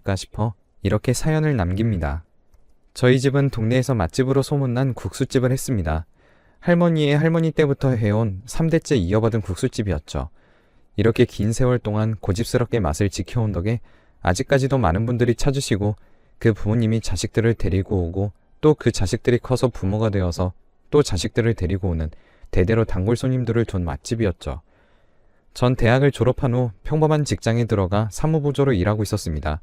않을까 싶어 이렇게 사연을 남깁니다. 저희 집은 동네에서 맛집으로 소문난 국수집을 했습니다. 할머니의 할머니 때부터 해온 3대째 이어받은 국수집이었죠. 이렇게 긴 세월 동안 고집스럽게 맛을 지켜온 덕에 아직까지도 많은 분들이 찾으시고 그 부모님이 자식들을 데리고 오고 또 그 자식들이 커서 부모가 되어서 또 자식들을 데리고 오는 대대로 단골 손님들을 둔 맛집이었죠. 전 대학을 졸업한 후 평범한 직장에 들어가 사무보조로 일하고 있었습니다.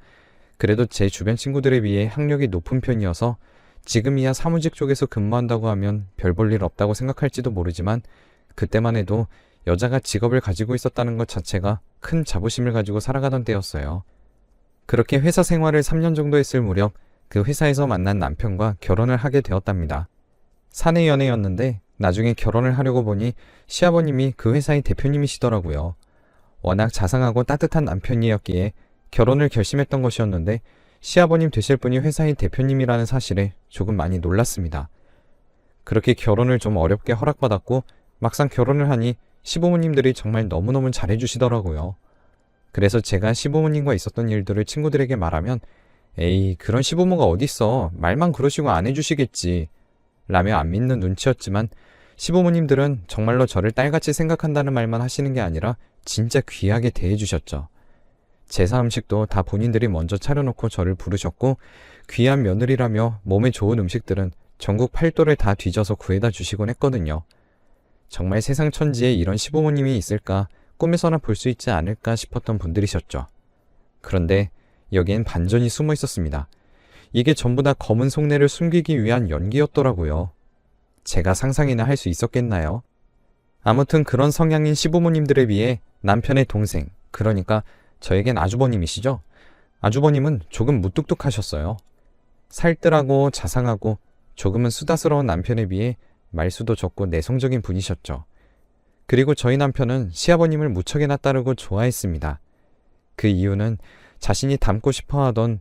그래도 제 주변 친구들에 비해 학력이 높은 편이어서 지금이야 사무직 쪽에서 근무한다고 하면 별 볼 일 없다고 생각할지도 모르지만 그때만 해도 여자가 직업을 가지고 있었다는 것 자체가 큰 자부심을 가지고 살아가던 때였어요. 그렇게 회사 생활을 3년 정도 했을 무렵 그 회사에서 만난 남편과 결혼을 하게 되었답니다. 사내 연애였는데 나중에 결혼을 하려고 보니 시아버님이 그 회사의 대표님이시더라고요. 워낙 자상하고 따뜻한 남편이었기에 결혼을 결심했던 것이었는데 시아버님 되실 분이 회사의 대표님이라는 사실에 조금 많이 놀랐습니다. 그렇게 결혼을 좀 어렵게 허락받았고 막상 결혼을 하니 시부모님들이 정말 너무너무 잘해주시더라고요. 그래서 제가 시부모님과 있었던 일들을 친구들에게 말하면 에이 그런 시부모가 어딨어 말만 그러시고 안 해주시겠지 라며 안 믿는 눈치였지만 시부모님들은 정말로 저를 딸같이 생각한다는 말만 하시는 게 아니라 진짜 귀하게 대해주셨죠. 제사 음식도 다 본인들이 먼저 차려놓고 저를 부르셨고 귀한 며느리라며 몸에 좋은 음식들은 전국 팔도를 다 뒤져서 구해다 주시곤 했거든요. 정말 세상 천지에 이런 시부모님이 있을까 꿈에서나 볼 수 있지 않을까 싶었던 분들이셨죠. 그런데 여기엔 반전이 숨어 있었습니다. 이게 전부 다 검은 속내를 숨기기 위한 연기였더라고요. 제가 상상이나 할 수 있었겠나요? 아무튼 그런 성향인 시부모님들에 비해 남편의 동생, 그러니까 저에겐 아주버님이시죠? 아주버님은 조금 무뚝뚝하셨어요. 살뜰하고 자상하고 조금은 수다스러운 남편에 비해 말수도 적고 내성적인 분이셨죠. 그리고 저희 남편은 시아버님을 무척이나 따르고 좋아했습니다. 그 이유는 자신이 닮고 싶어 하던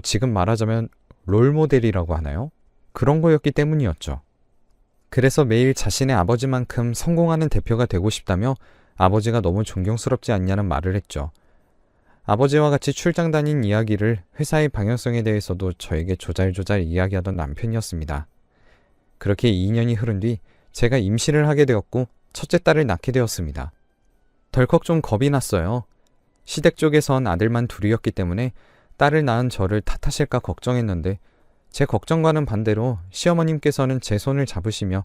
지금 말하자면 롤모델이라고 하나요? 그런 거였기 때문이었죠. 그래서 매일 자신의 아버지만큼 성공하는 대표가 되고 싶다며 아버지가 너무 존경스럽지 않냐는 말을 했죠. 아버지와 같이 출장 다닌 이야기를 회사의 방향성에 대해서도 저에게 조잘조잘 이야기하던 남편이었습니다. 그렇게 2년이 흐른 뒤 제가 임신을 하게 되었고 첫째 딸을 낳게 되었습니다. 덜컥 좀 겁이 났어요. 시댁 쪽에선 아들만 둘이었기 때문에 딸을 낳은 저를 탓하실까 걱정했는데 제 걱정과는 반대로 시어머님께서는 제 손을 잡으시며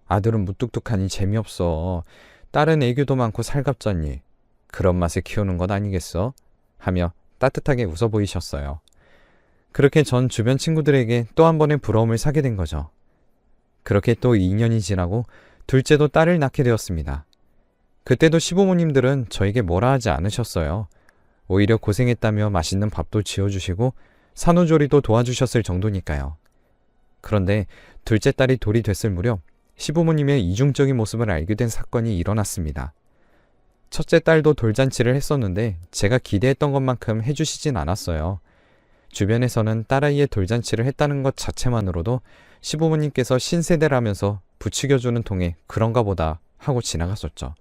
아들은 무뚝뚝하니 재미없어. 딸은 애교도 많고 살갑잖니. 그런 맛에 키우는 것 아니겠어? 하며 따뜻하게 웃어 보이셨어요. 그렇게 전 주변 친구들에게 또 한 번의 부러움을 사게 된 거죠. 그렇게 또 2년이 지나고 둘째도 딸을 낳게 되었습니다. 그때도 시부모님들은 저에게 뭐라 하지 않으셨어요. 오히려 고생했다며 맛있는 밥도 지어주시고 산후조리도 도와주셨을 정도니까요. 그런데 둘째 딸이 돌이 됐을 무렵 시부모님의 이중적인 모습을 알게 된 사건이 일어났습니다. 첫째 딸도 돌잔치를 했었는데 제가 기대했던 것만큼 해주시진 않았어요. 주변에서는 딸아이의 돌잔치를 했다는 것 자체만으로도 시부모님께서 신세대라면서 부추겨주는 통에 그런가 보다 하고 지나갔었죠.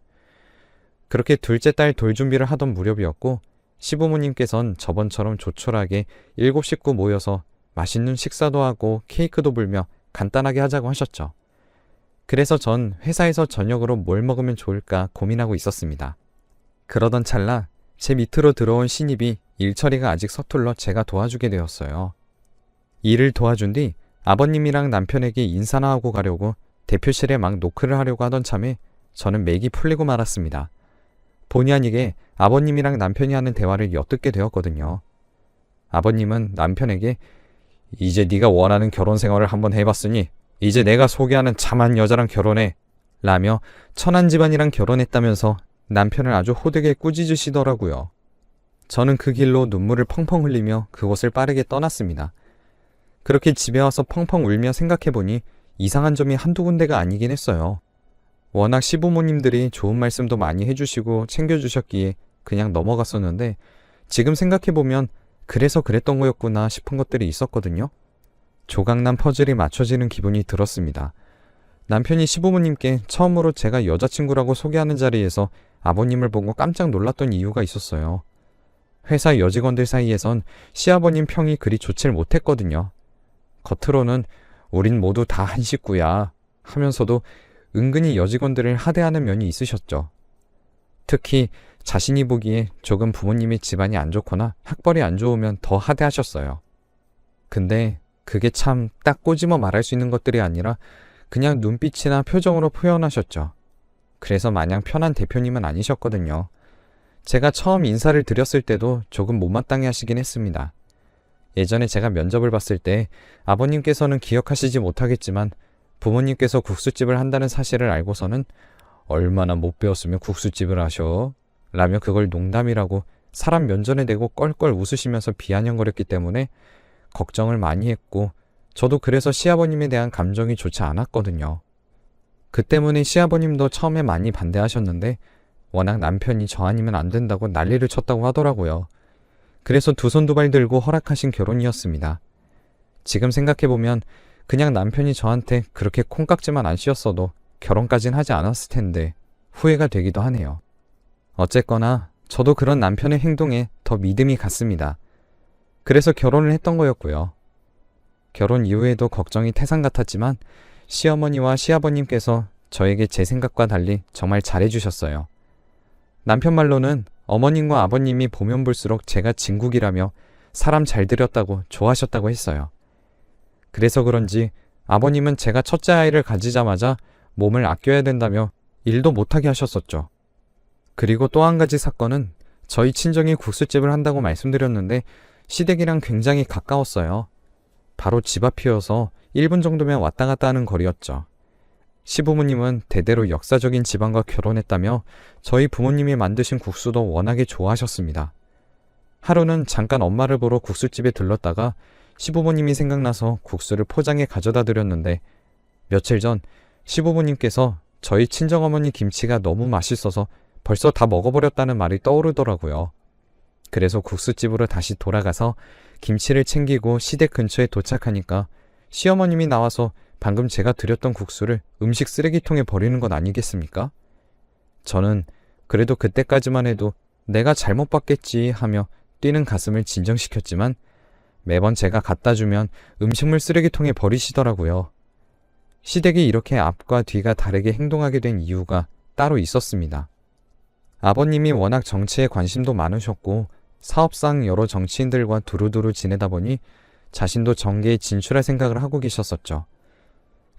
그렇게 둘째 딸 돌 준비를 하던 무렵이었고 시부모님께선 저번처럼 조촐하게 7 식구 모여서 맛있는 식사도 하고 케이크도 불며 간단하게 하자고 하셨죠. 그래서 전 회사에서 저녁으로 뭘 먹으면 좋을까 고민하고 있었습니다. 그러던 찰나 제 밑으로 들어온 신입이 일 처리가 아직 서툴러 제가 도와주게 되었어요. 일을 도와준 뒤 아버님이랑 남편에게 인사나 하고 가려고 대표실에 막 노크를 하려고 하던 참에 저는 맥이 풀리고 말았습니다. 본의 아니게 아버님이랑 남편이 하는 대화를 엿듣게 되었거든요. 아버님은 남편에게 이제 네가 원하는 결혼 생활을 한번 해봤으니 이제 내가 소개하는 참한 여자랑 결혼해 라며 천한 집안이랑 결혼했다면서 남편을 아주 호되게 꾸짖으시더라고요. 저는 그 길로 눈물을 펑펑 흘리며 그곳을 빠르게 떠났습니다. 그렇게 집에 와서 펑펑 울며 생각해보니 이상한 점이 한두 군데가 아니긴 했어요. 워낙 시부모님들이 좋은 말씀도 많이 해주시고 챙겨주셨기에 그냥 넘어갔었는데 지금 생각해보면 그래서 그랬던 거였구나 싶은 것들이 있었거든요. 조각난 퍼즐이 맞춰지는 기분이 들었습니다. 남편이 시부모님께 처음으로 제가 여자친구라고 소개하는 자리에서 아버님을 보고 깜짝 놀랐던 이유가 있었어요. 회사 여직원들 사이에선 시아버님 평이 그리 좋질 못했거든요. 겉으로는 우린 모두 다 한 식구야 하면서도 은근히 여직원들을 하대하는 면이 있으셨죠. 특히 자신이 보기에 조금 부모님의 집안이 안 좋거나 학벌이 안 좋으면 더 하대하셨어요. 근데 그게 참 딱 꼬집어 말할 수 있는 것들이 아니라 그냥 눈빛이나 표정으로 표현하셨죠. 그래서 마냥 편한 대표님은 아니셨거든요. 제가 처음 인사를 드렸을 때도 조금 못마땅해 하시긴 했습니다. 예전에 제가 면접을 봤을 때 아버님께서는 기억하시지 못하겠지만 부모님께서 국수집을 한다는 사실을 알고서는 얼마나 못 배웠으면 국수집을 하셔? 라며 그걸 농담이라고 사람 면전에 대고 껄껄 웃으시면서 비아냥거렸기 때문에 걱정을 많이 했고 저도 그래서 시아버님에 대한 감정이 좋지 않았거든요. 그 때문에 시아버님도 처음에 많이 반대하셨는데 워낙 남편이 저 아니면 안 된다고 난리를 쳤다고 하더라고요. 그래서 두 손 두 발 들고 허락하신 결혼이었습니다. 지금 생각해보면 그냥 남편이 저한테 그렇게 콩깍지만 안 씌웠어도 결혼까진 하지 않았을 텐데 후회가 되기도 하네요. 어쨌거나 저도 그런 남편의 행동에 더 믿음이 갔습니다. 그래서 결혼을 했던 거였고요. 결혼 이후에도 걱정이 태산 같았지만 시어머니와 시아버님께서 저에게 제 생각과 달리 정말 잘해주셨어요. 남편 말로는 어머님과 아버님이 보면 볼수록 제가 진국이라며 사람 잘 들였다고 좋아하셨다고 했어요. 그래서 그런지 아버님은 제가 첫째 아이를 가지자마자 몸을 아껴야 된다며 일도 못하게 하셨었죠. 그리고 또 한 가지 사건은 저희 친정이 국수집을 한다고 말씀드렸는데 시댁이랑 굉장히 가까웠어요. 바로 집 앞이어서 1분 정도면 왔다 갔다 하는 거리였죠. 시부모님은 대대로 역사적인 집안과 결혼했다며 저희 부모님이 만드신 국수도 워낙에 좋아하셨습니다. 하루는 잠깐 엄마를 보러 국수집에 들렀다가 시부모님이 생각나서 국수를 포장해 가져다 드렸는데 며칠 전 시부모님께서 저희 친정어머니 김치가 너무 맛있어서 벌써 다 먹어버렸다는 말이 떠오르더라고요. 그래서 국수집으로 다시 돌아가서 김치를 챙기고 시댁 근처에 도착하니까 시어머님이 나와서 방금 제가 드렸던 국수를 음식 쓰레기통에 버리는 건 아니겠습니까? 저는 그래도 그때까지만 해도 내가 잘못 봤겠지 하며 뛰는 가슴을 진정시켰지만 매번 제가 갖다 주면 음식물 쓰레기통에 버리시더라고요. 시댁이 이렇게 앞과 뒤가 다르게 행동하게 된 이유가 따로 있었습니다. 아버님이 워낙 정치에 관심도 많으셨고 사업상 여러 정치인들과 두루두루 지내다 보니 자신도 정계에 진출할 생각을 하고 계셨었죠.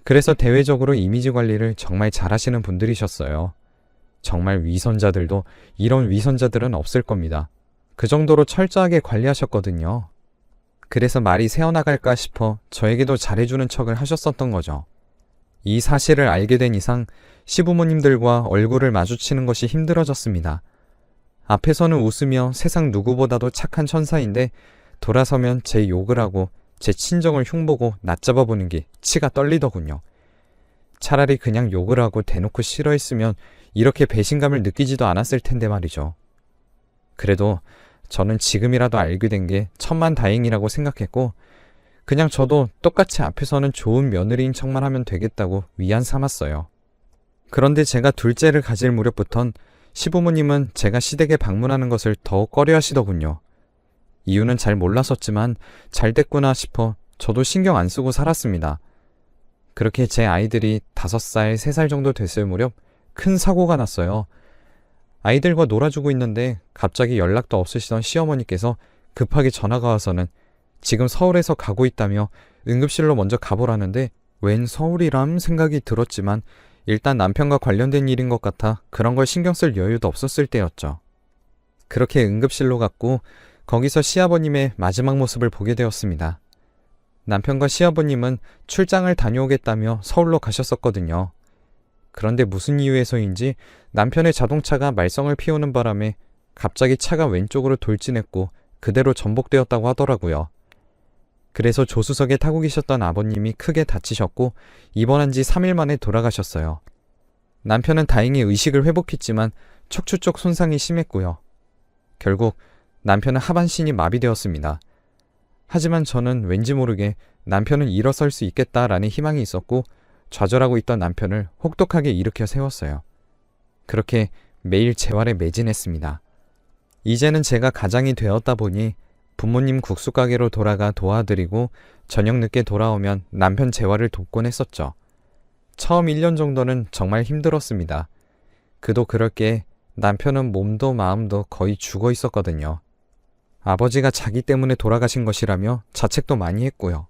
그래서 대외적으로 이미지 관리를 정말 잘하시는 분들이셨어요. 정말 위선자들도 이런 위선자들은 없을 겁니다. 그 정도로 철저하게 관리하셨거든요. 그래서 말이 새어나갈까 싶어 저에게도 잘해주는 척을 하셨었던 거죠. 이 사실을 알게 된 이상 시부모님들과 얼굴을 마주치는 것이 힘들어졌습니다. 앞에서는 웃으며 세상 누구보다도 착한 천사인데 돌아서면 제 욕을 하고 제 친정을 흉보고 낮잡아 보는 게 치가 떨리더군요. 차라리 그냥 욕을 하고 대놓고 싫어했으면 이렇게 배신감을 느끼지도 않았을 텐데 말이죠. 그래도 저는 지금이라도 알게 된 게 천만다행이라고 생각했고 그냥 저도 똑같이 앞에서는 좋은 며느리인 척만 하면 되겠다고 위안 삼았어요. 그런데 제가 둘째를 가질 무렵부턴 시부모님은 제가 시댁에 방문하는 것을 더욱 꺼려 하시더군요. 이유는 잘 몰랐었지만 잘 됐구나 싶어 저도 신경 안 쓰고 살았습니다. 그렇게 제 아이들이 5살, 3살 정도 됐을 무렵 큰 사고가 났어요. 아이들과 놀아주고 있는데 갑자기 연락도 없으시던 시어머니께서 급하게 전화가 와서는 지금 서울에서 가고 있다며 응급실로 먼저 가보라는데 웬 서울이람 생각이 들었지만 일단 남편과 관련된 일인 것 같아 그런 걸 신경 쓸 여유도 없었을 때였죠. 그렇게 응급실로 갔고 거기서 시아버님의 마지막 모습을 보게 되었습니다. 남편과 시아버님은 출장을 다녀오겠다며 서울로 가셨었거든요. 그런데 무슨 이유에서인지 남편의 자동차가 말썽을 피우는 바람에 갑자기 차가 왼쪽으로 돌진했고 그대로 전복되었다고 하더라고요. 그래서 조수석에 타고 계셨던 아버님이 크게 다치셨고 입원한 지 3일 만에 돌아가셨어요. 남편은 다행히 의식을 회복했지만 척추 쪽 손상이 심했고요. 결국 남편은 하반신이 마비되었습니다. 하지만 저는 왠지 모르게 남편은 일어설 수 있겠다라는 희망이 있었고 좌절하고 있던 남편을 혹독하게 일으켜 세웠어요. 그렇게 매일 재활에 매진했습니다. 이제는 제가 가장이 되었다 보니 부모님 국수 가게로 돌아가 도와드리고 저녁 늦게 돌아오면 남편 재활을 돕곤 했었죠. 처음 1년 정도는 정말 힘들었습니다. 그도 그럴 게 남편은 몸도 마음도 거의 죽어 있었거든요. 아버지가 자기 때문에 돌아가신 것이라며 자책도 많이 했고요.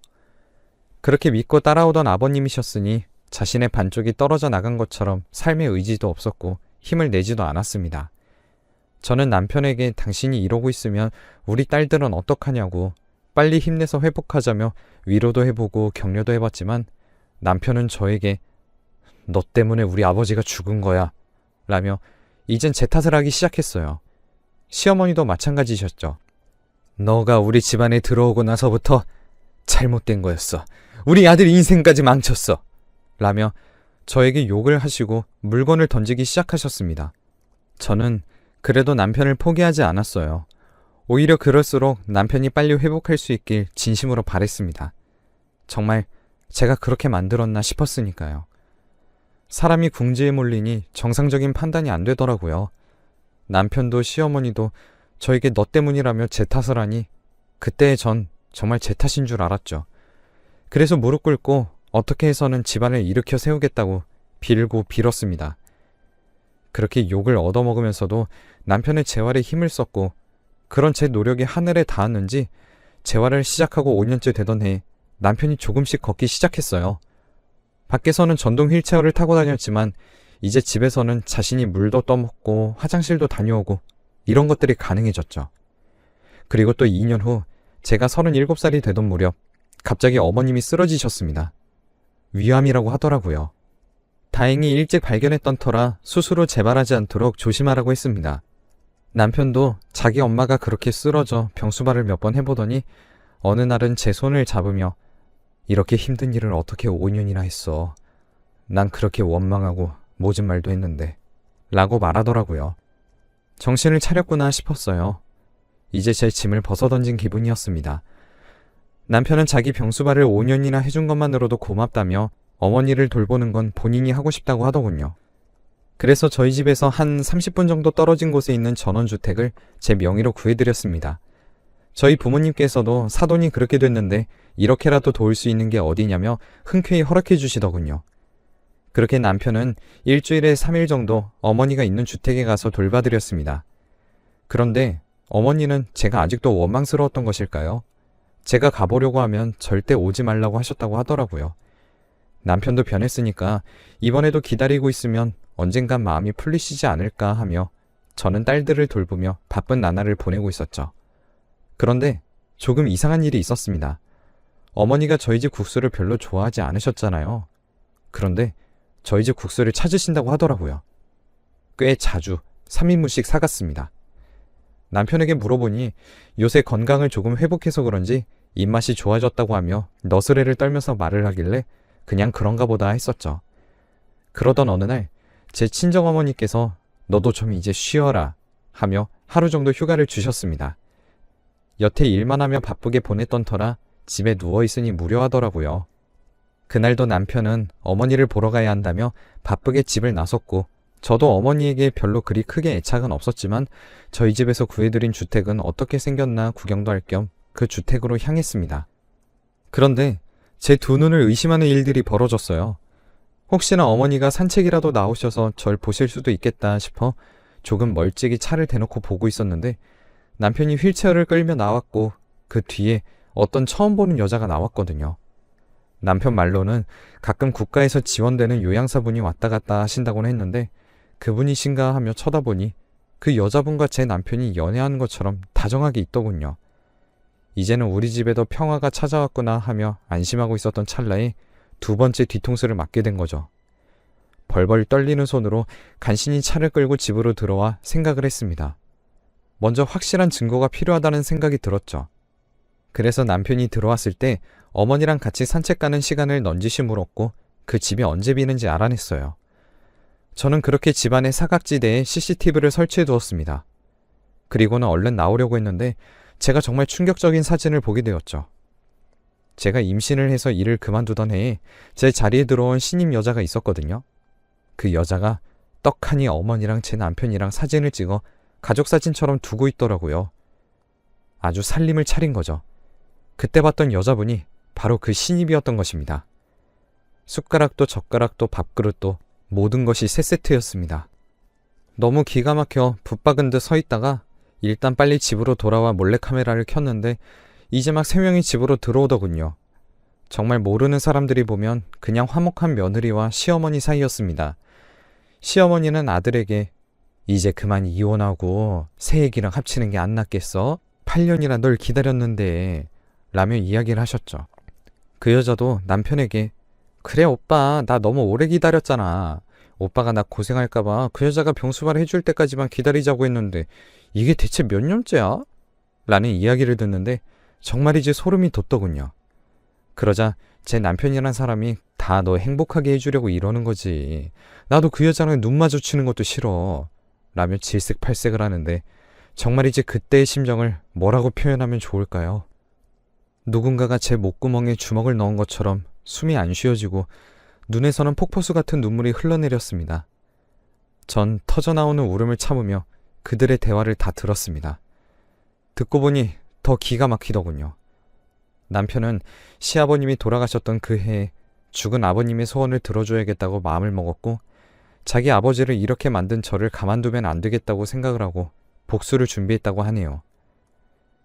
그렇게 믿고 따라오던 아버님이셨으니 자신의 반쪽이 떨어져 나간 것처럼 삶의 의지도 없었고 힘을 내지도 않았습니다. 저는 남편에게 당신이 이러고 있으면 우리 딸들은 어떡하냐고 빨리 힘내서 회복하자며 위로도 해보고 격려도 해봤지만 남편은 저에게 너 때문에 우리 아버지가 죽은 거야 라며 이젠 제 탓을 하기 시작했어요. 시어머니도 마찬가지셨죠. 너가 우리 집안에 들어오고 나서부터 잘못된 거였어. 우리 아들 인생까지 망쳤어 라며 저에게 욕을 하시고 물건을 던지기 시작하셨습니다. 저는 그래도 남편을 포기하지 않았어요. 오히려 그럴수록 남편이 빨리 회복할 수 있길 진심으로 바랬습니다. 정말 제가 그렇게 만들었나 싶었으니까요. 사람이 궁지에 몰리니 정상적인 판단이 안 되더라고요. 남편도 시어머니도 저에게 너 때문이라며 제 탓을 하니 그때 전 정말 제 탓인 줄 알았죠. 그래서 무릎 꿇고 어떻게 해서는 집안을 일으켜 세우겠다고 빌고 빌었습니다. 그렇게 욕을 얻어먹으면서도 남편의 재활에 힘을 썼고 그런 제 노력이 하늘에 닿았는지 재활을 시작하고 5년째 되던 해에 남편이 조금씩 걷기 시작했어요. 밖에서는 전동 휠체어를 타고 다녔지만 이제 집에서는 자신이 물도 떠먹고 화장실도 다녀오고 이런 것들이 가능해졌죠. 그리고 또 2년 후 제가 37살이 되던 무렵 갑자기 어머님이 쓰러지셨습니다. 위암이라고 하더라고요. 다행히 일찍 발견했던 터라 수술 후 재발하지 않도록 조심하라고 했습니다. 남편도 자기 엄마가 그렇게 쓰러져 병수발을 몇 번 해보더니 어느 날은 제 손을 잡으며 이렇게 힘든 일을 어떻게 5년이나 했어. 난 그렇게 원망하고 모진 말도 했는데 라고 말하더라고요. 정신을 차렸구나 싶었어요. 이제 제 짐을 벗어던진 기분이었습니다. 남편은 자기 병수발을 5년이나 해준 것만으로도 고맙다며 어머니를 돌보는 건 본인이 하고 싶다고 하더군요. 그래서 저희 집에서 한 30분 정도 떨어진 곳에 있는 전원주택을 제 명의로 구해드렸습니다. 저희 부모님께서도 사돈이 그렇게 됐는데 이렇게라도 도울 수 있는 게 어디냐며 흔쾌히 허락해 주시더군요. 그렇게 남편은 일주일에 3일 정도 어머니가 있는 주택에 가서 돌봐드렸습니다. 그런데 어머니는 제가 아직도 원망스러웠던 것일까요? 제가 가보려고 하면 절대 오지 말라고 하셨다고 하더라고요. 남편도 변했으니까 이번에도 기다리고 있으면 언젠간 마음이 풀리시지 않을까 하며 저는 딸들을 돌보며 바쁜 나날을 보내고 있었죠. 그런데 조금 이상한 일이 있었습니다. 어머니가 저희 집 국수를 별로 좋아하지 않으셨잖아요. 그런데 저희 집 국수를 찾으신다고 하더라고요. 꽤 자주 3인분씩 사갔습니다. 남편에게 물어보니 요새 건강을 조금 회복해서 그런지 입맛이 좋아졌다고 하며 너스레를 떨면서 말을 하길래 그냥 그런가 보다 했었죠. 그러던 어느 날 제 친정어머니께서 너도 좀 이제 쉬어라 하며 하루 정도 휴가를 주셨습니다. 여태 일만 하며 바쁘게 보냈던 터라 집에 누워있으니 무료하더라고요. 그날도 남편은 어머니를 보러 가야 한다며 바쁘게 집을 나섰고 저도 어머니에게 별로 그리 크게 애착은 없었지만 저희 집에서 구해드린 주택은 어떻게 생겼나 구경도 할 겸 그 주택으로 향했습니다. 그런데 제 두 눈을 의심하는 일들이 벌어졌어요. 혹시나 어머니가 산책이라도 나오셔서 절 보실 수도 있겠다 싶어 조금 멀찍이 차를 대놓고 보고 있었는데 남편이 휠체어를 끌며 나왔고 그 뒤에 어떤 처음 보는 여자가 나왔거든요. 남편 말로는 가끔 국가에서 지원되는 요양사분이 왔다 갔다 하신다고는 했는데 그분이신가 하며 쳐다보니 그 여자분과 제 남편이 연애하는 것처럼 다정하게 있더군요. 이제는 우리 집에도 평화가 찾아왔구나 하며 안심하고 있었던 찰나에 두 번째 뒤통수를 맞게 된 거죠. 벌벌 떨리는 손으로 간신히 차를 끌고 집으로 들어와 생각을 했습니다. 먼저 확실한 증거가 필요하다는 생각이 들었죠. 그래서 남편이 들어왔을 때 어머니랑 같이 산책 가는 시간을 넌지시 물었고 그 집이 언제 비는지 알아냈어요. 저는 그렇게 집안의 사각지대에 CCTV를 설치해 두었습니다. 그리고는 얼른 나오려고 했는데 제가 정말 충격적인 사진을 보게 되었죠. 제가 임신을 해서 일을 그만두던 해에 제 자리에 들어온 신임 여자가 있었거든요. 그 여자가 떡하니 어머니랑 제 남편이랑 사진을 찍어 가족 사진처럼 두고 있더라고요. 아주 살림을 차린 거죠. 그때 봤던 여자분이 바로 그 신입이었던 것입니다. 숟가락도 젓가락도 밥그릇도 모든 것이 새 세트였습니다. 너무 기가 막혀 붙박은 듯 서 있다가 일단 빨리 집으로 돌아와 몰래카메라를 켰는데 이제 막 3명이 집으로 들어오더군요. 정말 모르는 사람들이 보면 그냥 화목한 며느리와 시어머니 사이였습니다. 시어머니는 아들에게 이제 그만 이혼하고 새애기랑 합치는 게 안 낫겠어? 8년이나 널 기다렸는데 라며 이야기를 하셨죠. 그 여자도 남편에게 그래 오빠 나 너무 오래 기다렸잖아. 오빠가 나 고생할까봐 그 여자가 병수발 해줄 때까지만 기다리자고 했는데 이게 대체 몇 년째야? 라는 이야기를 듣는데 정말이지 소름이 돋더군요. 그러자 제 남편이란 사람이 다 너 행복하게 해주려고 이러는 거지. 나도 그 여자랑 눈 마주치는 것도 싫어. 라며 질색팔색을 하는데 정말이지 그때의 심정을 뭐라고 표현하면 좋을까요? 누군가가 제 목구멍에 주먹을 넣은 것처럼 숨이 안 쉬어지고 눈에서는 폭포수 같은 눈물이 흘러내렸습니다. 전 터져나오는 울음을 참으며 그들의 대화를 다 들었습니다. 듣고 보니 더 기가 막히더군요. 남편은 시아버님이 돌아가셨던 그 해에 죽은 아버님의 소원을 들어줘야겠다고 마음을 먹었고 자기 아버지를 이렇게 만든 저를 가만두면 안 되겠다고 생각을 하고 복수를 준비했다고 하네요.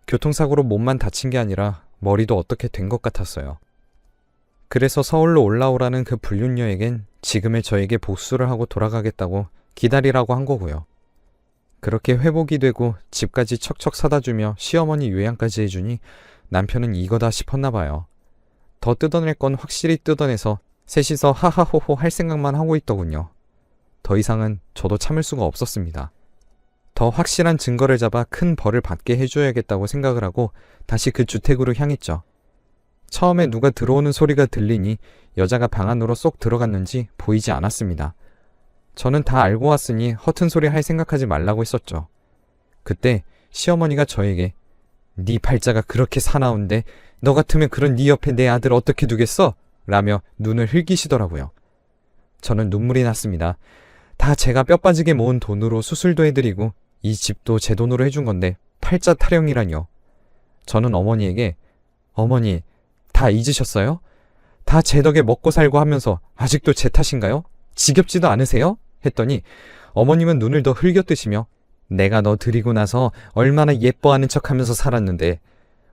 교통사고로 몸만 다친 게 아니라 머리도 어떻게 된 것 같았어요. 그래서 서울로 올라오라는 그 불륜녀에겐 지금의 저에게 복수를 하고 돌아가겠다고 기다리라고 한 거고요. 그렇게 회복이 되고 집까지 척척 사다 주며 시어머니 요양까지 해주니 남편은 이거다 싶었나 봐요. 더 뜯어낼 건 확실히 뜯어내서 셋이서 하하호호 할 생각만 하고 있더군요. 더 이상은 저도 참을 수가 없었습니다. 더 확실한 증거를 잡아 큰 벌을 받게 해줘야겠다고 생각을 하고 다시 그 주택으로 향했죠. 처음에 누가 들어오는 소리가 들리니 여자가 방 안으로 쏙 들어갔는지 보이지 않았습니다. 저는 다 알고 왔으니 허튼 소리 할 생각하지 말라고 했었죠. 그때 시어머니가 저에게 네 팔자가 그렇게 사나운데 너 같으면 그런 네 옆에 내 아들 어떻게 두겠어? 라며 눈을 흘기시더라고요. 저는 눈물이 났습니다. 다 제가 뼈 빠지게 모은 돈으로 수술도 해드리고 이 집도 제 돈으로 해준 건데 팔자 타령이라뇨. 저는 어머니에게 어머니 다 잊으셨어요? 다 제 덕에 먹고 살고 하면서 아직도 제 탓인가요? 지겹지도 않으세요? 했더니 어머님은 눈을 더 흘겨뜨시며 내가 너 드리고 나서 얼마나 예뻐하는 척하면서 살았는데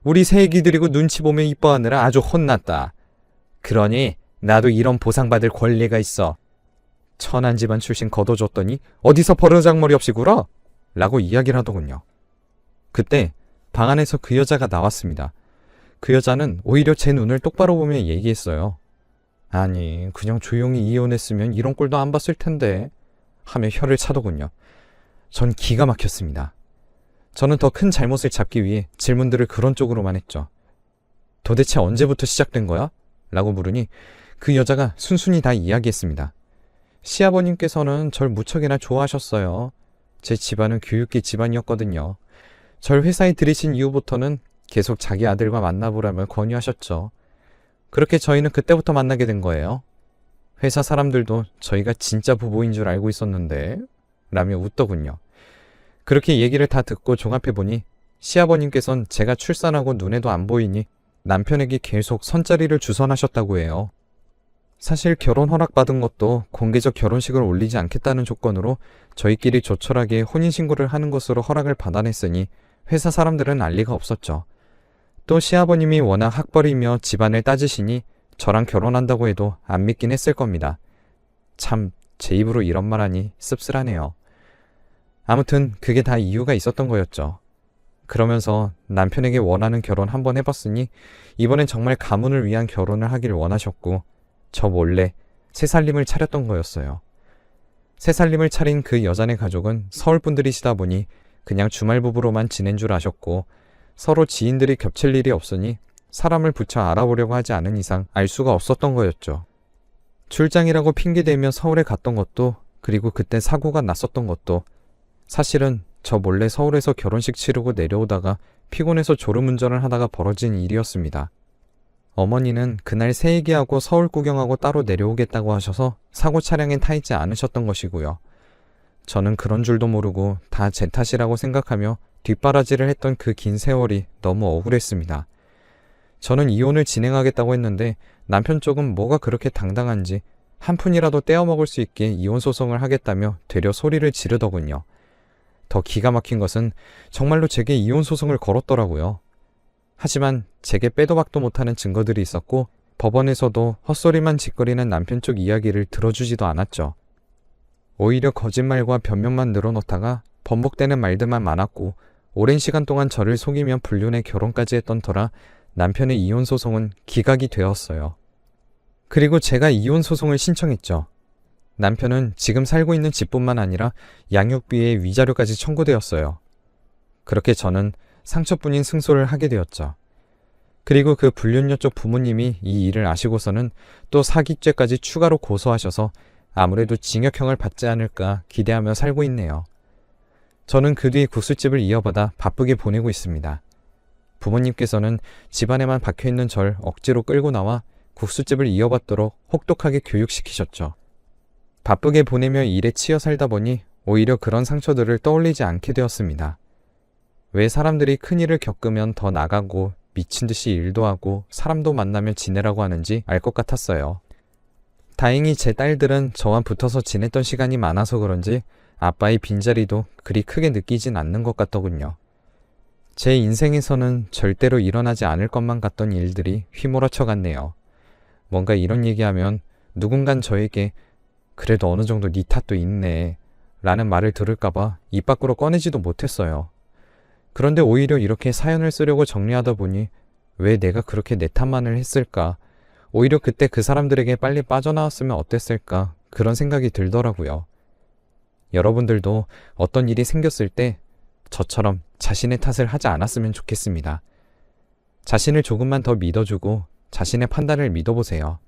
우리 새애기 드리고 눈치 보며 이뻐하느라 아주 혼났다. 그러니 나도 이런 보상받을 권리가 있어. 천한 집안 출신 거둬줬더니 어디서 버르장머리 없이 굴어? 라고 이야기를 하더군요. 그때 방 안에서 그 여자가 나왔습니다. 그 여자는 오히려 제 눈을 똑바로 보며 얘기했어요. 아니 그냥 조용히 이혼했으면 이런 꼴도 안 봤을 텐데 하며 혀를 차더군요. 전 기가 막혔습니다. 저는 더 큰 잘못을 잡기 위해 질문들을 그런 쪽으로만 했죠. 도대체 언제부터 시작된 거야? 라고 물으니 그 여자가 순순히 다 이야기했습니다. 시아버님께서는 절 무척이나 좋아하셨어요. 제 집안은 교육계 집안이었거든요. 절 회사에 들이신 이후부터는 계속 자기 아들과 만나보라며 권유하셨죠. 그렇게 저희는 그때부터 만나게 된 거예요. 회사 사람들도 저희가 진짜 부부인 줄 알고 있었는데 라며 웃더군요. 그렇게 얘기를 다 듣고 종합해보니 시아버님께선 제가 출산하고 눈에도 안 보이니 남편에게 계속 선자리를 주선하셨다고 해요. 사실 결혼 허락받은 것도 공개적 결혼식을 올리지 않겠다는 조건으로 저희끼리 조촐하게 혼인신고를 하는 것으로 허락을 받아냈으니 회사 사람들은 알 리가 없었죠. 또 시아버님이 워낙 학벌이며 집안을 따지시니 저랑 결혼한다고 해도 안 믿긴 했을 겁니다. 참 제 입으로 이런 말하니 씁쓸하네요. 아무튼 그게 다 이유가 있었던 거였죠. 그러면서 남편에게 원하는 결혼 한번 해봤으니 이번엔 정말 가문을 위한 결혼을 하길 원하셨고 저 몰래 새살림을 차렸던 거였어요. 새살림을 차린 그 여자네 가족은 서울 분들이시다 보니 그냥 주말 부부로만 지낸 줄 아셨고 서로 지인들이 겹칠 일이 없으니 사람을 붙여 알아보려고 하지 않은 이상 알 수가 없었던 거였죠. 출장이라고 핑계대며 서울에 갔던 것도 그리고 그때 사고가 났었던 것도 사실은 저 몰래 서울에서 결혼식 치르고 내려오다가 피곤해서 졸음운전을 하다가 벌어진 일이었습니다. 어머니는 그날 새애기하고 서울 구경하고 따로 내려오겠다고 하셔서 사고 차량에 타 있지 않으셨던 것이고요. 저는 그런 줄도 모르고 다 제 탓이라고 생각하며 뒷바라지를 했던 그 긴 세월이 너무 억울했습니다. 저는 이혼을 진행하겠다고 했는데 남편 쪽은 뭐가 그렇게 당당한지 한 푼이라도 떼어먹을 수 있게 이혼 소송을 하겠다며 되려 소리를 지르더군요. 더 기가 막힌 것은 정말로 제게 이혼 소송을 걸었더라고요. 하지만 제게 빼도 박도 못하는 증거들이 있었고 법원에서도 헛소리만 짓거리는 남편 쪽 이야기를 들어주지도 않았죠. 오히려 거짓말과 변명만 늘어놓다가 번복되는 말들만 많았고 오랜 시간 동안 저를 속이며 불륜에 결혼까지 했던 터라 남편의 이혼 소송은 기각이 되었어요. 그리고 제가 이혼 소송을 신청했죠. 남편은 지금 살고 있는 집뿐만 아니라 양육비에 위자료까지 청구되었어요. 그렇게 저는 상처뿐인 승소를 하게 되었죠. 그리고 그 불륜녀 쪽 부모님이 이 일을 아시고서는 또 사기죄까지 추가로 고소하셔서 아무래도 징역형을 받지 않을까 기대하며 살고 있네요. 저는 그 뒤 국수집을 이어받아 바쁘게 보내고 있습니다. 부모님께서는 집안에만 박혀있는 절 억지로 끌고 나와 국수집을 이어받도록 혹독하게 교육시키셨죠. 바쁘게 보내며 일에 치여 살다 보니 오히려 그런 상처들을 떠올리지 않게 되었습니다. 왜 사람들이 큰일을 겪으면 더 나가고 미친 듯이 일도 하고 사람도 만나며 지내라고 하는지 알 것 같았어요. 다행히 제 딸들은 저와 붙어서 지냈던 시간이 많아서 그런지 아빠의 빈자리도 그리 크게 느끼진 않는 것 같더군요. 제 인생에서는 절대로 일어나지 않을 것만 같던 일들이 휘몰아쳐 갔네요. 뭔가 이런 얘기하면 누군간 저에게 그래도 어느 정도 네 탓도 있네 라는 말을 들을까봐 입 밖으로 꺼내지도 못했어요. 그런데 오히려 이렇게 사연을 쓰려고 정리하다 보니 왜 내가 그렇게 내 탓만을 했을까? 오히려 그때 그 사람들에게 빨리 빠져나왔으면 어땠을까? 그런 생각이 들더라고요. 여러분들도 어떤 일이 생겼을 때 저처럼 자신의 탓을 하지 않았으면 좋겠습니다. 자신을 조금만 더 믿어주고 자신의 판단을 믿어보세요.